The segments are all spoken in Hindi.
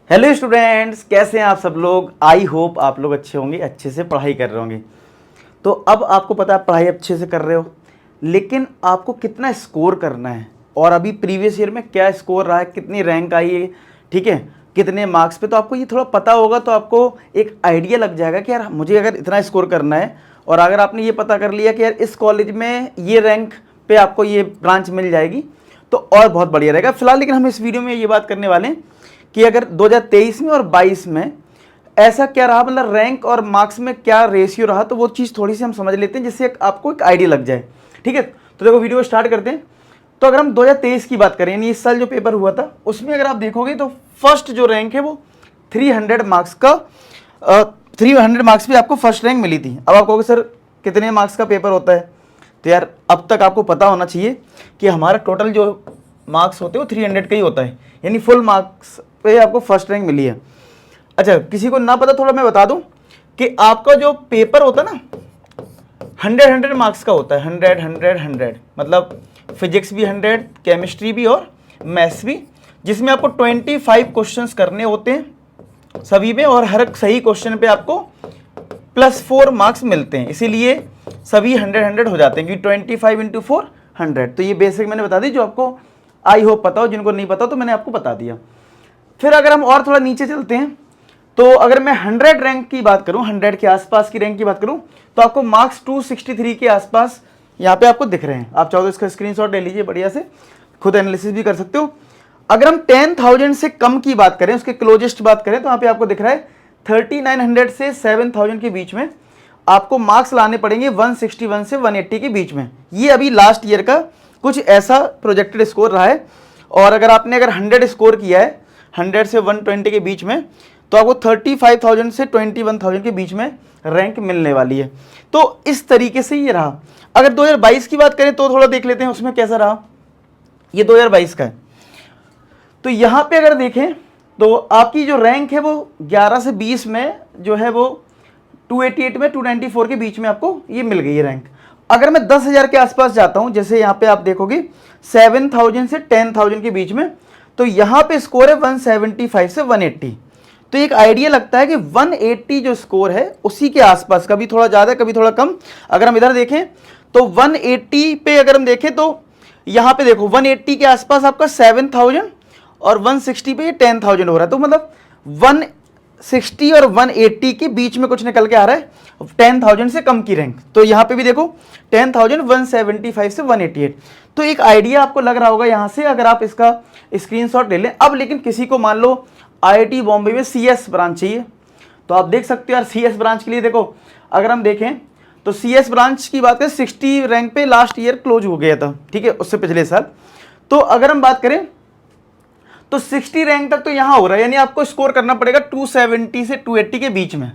हेलो स्टूडेंट्स, कैसे हैं आप सब लोग। आई होप आप लोग अच्छे होंगे, अच्छे से पढ़ाई कर रहे होंगे। तो अब आपको पता है पढ़ाई अच्छे से कर रहे हो, लेकिन आपको कितना स्कोर करना है और अभी प्रीवियस ईयर में क्या स्कोर रहा है, कितनी रैंक आई है, ठीक है, कितने मार्क्स पे, तो आपको ये थोड़ा पता होगा तो आपको एक आइडिया लग जाएगा कि यार मुझे अगर इतना स्कोर करना है। और अगर आपने ये पता कर लिया कि यार इस कॉलेज में ये रैंक पे आपको ये ब्रांच मिल जाएगी तो और बहुत बढ़िया रहेगा। फिलहाल लेकिन हम इस वीडियो में ये बात करने वाले हैं कि अगर 2023 में और 22 में ऐसा क्या रहा, मतलब रैंक और मार्क्स में क्या रेशियो रहा, तो वो चीज़ थोड़ी सी हम समझ लेते हैं जिससे आपको एक आइडिया लग जाए। ठीक है, तो देखो वीडियो स्टार्ट करते हैं। तो अगर हम 2023 की बात करें, यानी इस साल जो पेपर हुआ था, उसमें अगर आप देखोगे तो फर्स्ट जो रैंक है वो 300 मार्क्स का 300 मार्क्स पे आपको फर्स्ट रैंक मिली थी। अब आप कहोगे सर कितने मार्क्स का पेपर होता है, तो यार अब तक आपको पता होना चाहिए कि हमारा टोटल जो मार्क्स होते हैं वो 300 का ही होता है, यानी फुल मार्क्स पे आपको फर्स्ट रैंक मिली है। अच्छा, किसी को ना पता थोड़ा मैं बता दूं कि आपका जो पेपर होता है ना 100 मार्क्स का होता है। 100 मतलब फिजिक्स भी 100, केमिस्ट्री भी और मैथ्स भी, जिसमें आपको 25 क्वेश्चंस करने होते हैं सभी में, और हर सही क्वेश्चन पे आपको +4 मार्क्स मिलते हैं, इसीलिए सभी 100 हो जाते हैं क्योंकि 25 × 4 100। तो ये बेसिक मैंने बता दी, जो आपको आई होप पता हो, जिनको नहीं पता तो मैंने आपको बता दिया। फिर अगर हम और थोड़ा नीचे चलते हैं तो अगर मैं 100 रैंक की बात करूं, 100 के आसपास की रैंक की बात करूं, तो आपको मार्क्स 263 के आसपास यहाँ पे आपको दिख रहे हैं। आप चाहो तो इसका स्क्रीनशॉट ले लीजिए, बढ़िया से खुद एनालिसिस भी कर सकते हो। अगर हम 10,000 से कम की बात करें, उसके क्लोजेस्ट बात करें, तो यहाँ पे आपको दिख रहा है 3900 से 7000 के बीच में आपको मार्क्स लाने पड़ेंगे 161 से 180 के बीच में। ये अभी लास्ट ईयर का कुछ ऐसा प्रोजेक्टेड स्कोर रहा है। और अगर आपने 100 स्कोर किया है 100 से 120 के बीच में, तो आपको 35,000 से 21,000 के बीच में रैंक मिलने वाली है। तो इस तरीके से ये रहा। अगर 2022 की बात करें तो थोड़ा देख लेते हैं उसमें कैसा रहा। ये 2022 का है, तो यहाँ पे अगर देखें तो आपकी जो रैंक है वो 11 से 20 में जो है वो 288 में 294 के बीच में आपको ये मिल गई है रैंक। अगर मैं 10,000 के आसपास जाता हूं, जैसे यहाँ पे आप देखोगे 7,000 से 10,000 के बीच में, तो यहाँ पे स्कोर है 175 से 180। तो एक आइडिया लगता है कि 180 जो स्कोर है उसी के आसपास, कभी थोड़ा ज़्यादा कभी थोड़ा कम। अगर हम इधर देखें तो 180 पे अगर हम देखें तो यहाँ पे देखो 180 के आसपास आपका 7,000 और 160 पे ये 10,000 हो रहा है। तो मतलब 160 और 180 के बीच में कुछ निकल के आ रहा है 10,000 से कम की रैंक। तो यहाँ पे भी देखो 10,000 175 से 188। तो एक आइडिया आपको लग रहा होगा यहाँ से, अगर आप इसका स्क्रीनशॉट ले लें। अब लेकिन किसी को मान लो आईआईटी बॉम्बे में सीएस ब्रांच चाहिए, तो आप देख सकते हो यार सीएस ब्रांच के लिए देखो, अगर हम देखें तो सीएस ब्रांच की बात करें 60 रैंक पे लास्ट ईयर क्लोज हो गया था, ठीक है, उससे पिछले साल। तो अगर हम बात करें तो 60 रैंक तक तो यहाँ हो रहा है, यानी आपको स्कोर करना पड़ेगा 270 से 280 के बीच में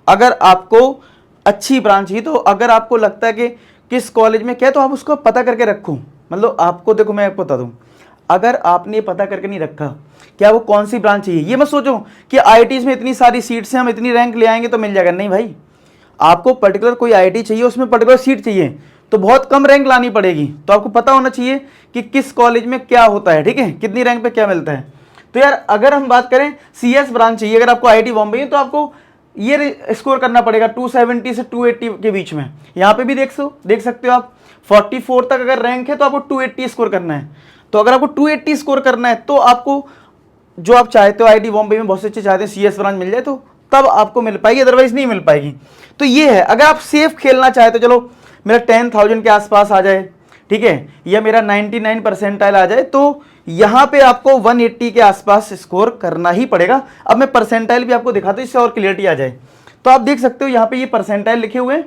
अगर आपको अच्छी ब्रांच ही। तो अगर आपको लगता है कि किस कॉलेज में क्या है, तो आप उसको पता करके रखो। मतलब आपको देखो, मैं आपको बता दूं, अगर आपने पता करके नहीं रखा क्या वो कौन सी ब्रांच चाहिए, ये मत सोचो कि आईआईटीज में इतनी सारी सीट्स हैं, हम इतनी रैंक ले आएंगे तो मिल जाएगा। नहीं भाई, आपको पर्टिकुलर कोई आईआईटी चाहिए, उसमें पर्टिकुलर सीट चाहिए, तो बहुत कम रैंक लानी पड़ेगी। तो आपको पता होना चाहिए कि किस कॉलेज में क्या होता है, ठीक है, कितनी रैंक पे क्या मिलता है। तो यार अगर हम बात करें सीएस ब्रांच चाहिए अगर आपको आईआईटी बॉम्बे है, तो आपको ये स्कोर करना पड़ेगा 270 से 280 के बीच में। यहाँ पे भी देख सकते हो आप 44 तक अगर रैंक है तो आपको 280 स्कोर करना है। तो अगर आपको 280 स्कोर करना है तो आपको जो आप चाहते हो, आईआईटी बॉम्बे में बहुत से अच्छे चाहते हैं सीएस ब्रांच मिल जाए तो तब आपको मिल पाएगी, अदरवाइज नहीं मिल पाएगी। तो ये है, अगर आप सेफ खेलना चाहते हो, चलो मेरा 10,000 के आसपास आ जाए, ठीक है, या मेरा 99 परसेंटाइल आ जाए, तो यहाँ पे आपको 180 के आसपास स्कोर करना ही पड़ेगा। अब मैं परसेंटाइल भी आपको दिखाता हूँ इससे और क्लियरिटी आ जाए। तो आप देख सकते हो यहाँ पे ये परसेंटाइल लिखे हुए हैं,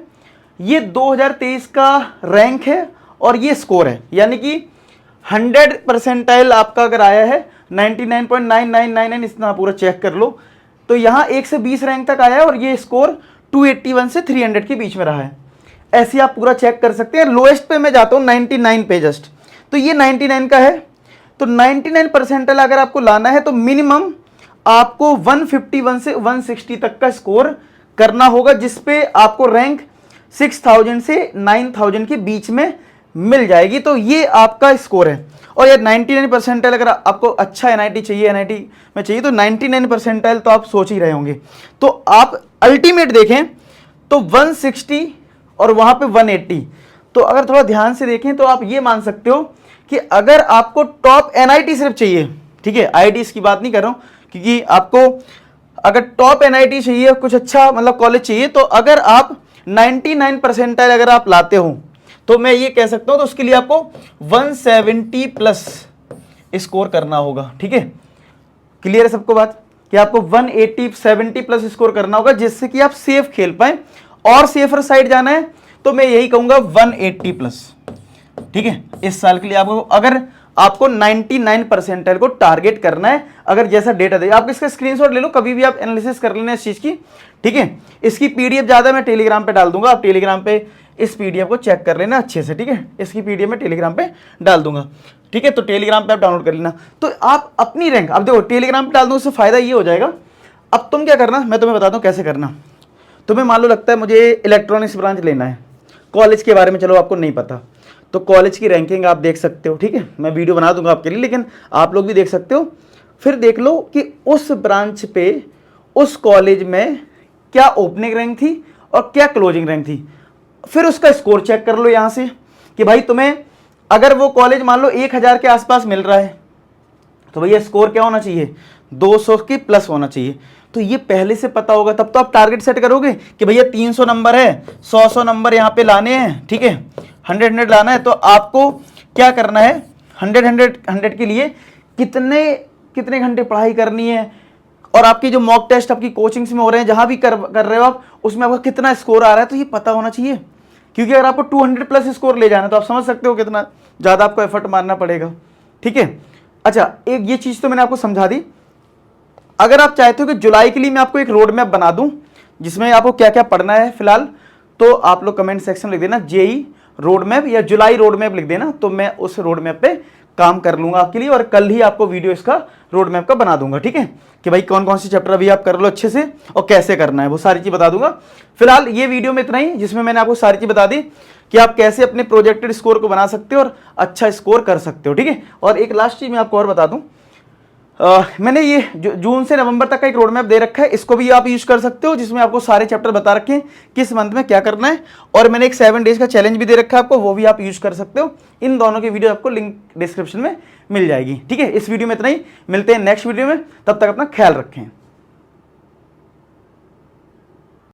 ये 2023 का रैंक है और ये स्कोर है, यानी कि 100 परसेंटाइल आपका अगर आया है 99.9999, इतना पूरा चेक कर लो, तो यहाँ 1 से 20 रैंक तक आया है और ये स्कोर 281 से 300 के बीच में रहा है। ऐसे आप पूरा चेक कर सकते हैं। लोएस्ट पे मैं जाता हूँ 99 पे जस्ट, तो ये 99 का है। तो 99 परसेंटाइल अगर आपको लाना है तो मिनिमम आपको 151 से 160 तक का स्कोर करना होगा, जिसपे आपको रैंक 6,000 से 9,000 के बीच में मिल जाएगी। तो ये आपका स्कोर है। और यार 99 परसेंटाइल अगर आपको अच्छा एनआईटी चाहिए, एनआईटी में चाहिए, तो 99 परसेंटाइल तो आप सोच ही रहे होंगे। तो आप अल्टीमेट देखें तो 160 और वहाँ पे 180। तो अगर थोड़ा ध्यान से देखें तो आप ये मान सकते हो कि अगर आपको टॉप एनआईटी सिर्फ चाहिए, ठीक है, आईआईटीज की बात नहीं कर रहा हूँ, क्योंकि आपको अगर टॉप एनआईटी चाहिए, कुछ अच्छा मतलब कॉलेज चाहिए, तो अगर आप 99 परसेंटाइल अगर आप लाते हो तो मैं ये कह सकता हूं तो उसके लिए आपको 170 प्लस स्कोर करना होगा। ठीक है, क्लियर है सबको बात कि आपको 180 70 प्लस स्कोर करना होगा जिससे कि आप सेफ खेल पाए। और सेफर साइड जाना है तो मैं यही कहूंगा 180 प्लस। ठीक है, इस साल के लिए आपको अगर आपको 99 परसेंटाइल को टारगेट करना है, अगर जैसा डेटा दे, आप इसका स्क्रीनशॉट ले लो, कभी भी आप एनालिसिस कर लेना इस चीज की। ठीक है, इसकी पीडीएफ ज्यादा मैं टेलीग्राम पे डाल दूंगा, आप टेलीग्राम पे इस पीडीएफ को चेक कर लेना अच्छे से। ठीक है, इसकी पीडीएफ में टेलीग्राम पे डाल दूंगा। ठीक है, तो टेलीग्राम पे आप डाउनलोड कर लेना। तो आप अपनी रैंक, अब देखो टेलीग्राम पे डाल दो, उससे फायदा ये हो जाएगा। अब तुम क्या करना, मैं तुम्हें बताता हूँ कैसे करना। तुम्हें मान लो लगता है मुझे इलेक्ट्रॉनिक्स ब्रांच लेना है, कॉलेज के बारे में चलो आपको नहीं पता, तो कॉलेज की रैंकिंग आप देख सकते हो। ठीक है, मैं वीडियो बना दूंगा आपके लिए, लेकिन आप लोग भी देख सकते हो। फिर देख लो कि उस ब्रांच पे उस कॉलेज में क्या ओपनिंग रैंक थी और क्या क्लोजिंग रैंक थी। फिर उसका स्कोर चेक कर लो यहाँ से कि भाई तुम्हें अगर वो कॉलेज मान लो 1000 के आसपास मिल रहा है तो भैया स्कोर क्या होना चाहिए, 200 की प्लस होना चाहिए। तो ये पहले से पता होगा, तब तो आप टारगेट सेट करोगे कि भैया 300 नंबर है, 100 नंबर यहाँ पे लाने हैं। ठीक है, 100 लाना है, तो आपको क्या करना है, 100 के लिए कितने घंटे पढ़ाई करनी है, और आपकी जो मॉक टेस्ट आपकी कोचिंग्स में हो रहे हैं, जहां भी कर रहे हो आप, उसमें आपका कितना स्कोर आ रहा है, तो ये पता होना चाहिए। क्योंकि अगर आपको 200 प्लस स्कोर ले जाना है तो आप समझ सकते हो कितना ज़्यादा आपको एफर्ट मारना पड़ेगा। ठीक है, अच्छा एक ये चीज़ तो मैंने आपको समझा दी। अगर आप चाहते हो कि जुलाई के लिए मैं आपको एक रोड मैप बना दूं जिसमें आपको क्या क्या पढ़ना है फिलहाल, तो आप लोग कमेंट सेक्शन में लिख देना जेई रोड मैप या जुलाई रोड मैप लिख देना, तो मैं उस रोड मैप पे काम कर लूंगा आपके लिए, और कल ही आपको वीडियो इसका रोड मैप का बना दूंगा। ठीक है, कि भाई कौन कौन सी चैप्टर अभी आप कर लो अच्छे से और कैसे करना है, वो सारी चीज बता दूंगा। फिलहाल ये वीडियो में इतना ही, जिसमें मैंने आपको सारी चीज बता दी कि आप कैसे अपने प्रोजेक्टेड स्कोर को बना सकते हो और अच्छा स्कोर कर सकते हो। ठीक है, और एक लास्ट चीज मैं आपको और बता दूं, मैंने ये जून से नवंबर तक का एक रोड मैप दे रखा है, इसको भी आप यूज कर सकते हो, जिसमें आपको सारे चैप्टर बता रखे हैं किस मंथ में क्या करना है, और मैंने एक 7 डेज का चैलेंज भी दे रखा है आपको, वो भी आप यूज कर सकते हो। इन दोनों की वीडियो आपको लिंक डिस्क्रिप्शन में मिल जाएगी। ठीक है, इस वीडियो में इतना ही, मिलते हैं नेक्स्ट वीडियो में, तब तक अपना ख्याल रखें।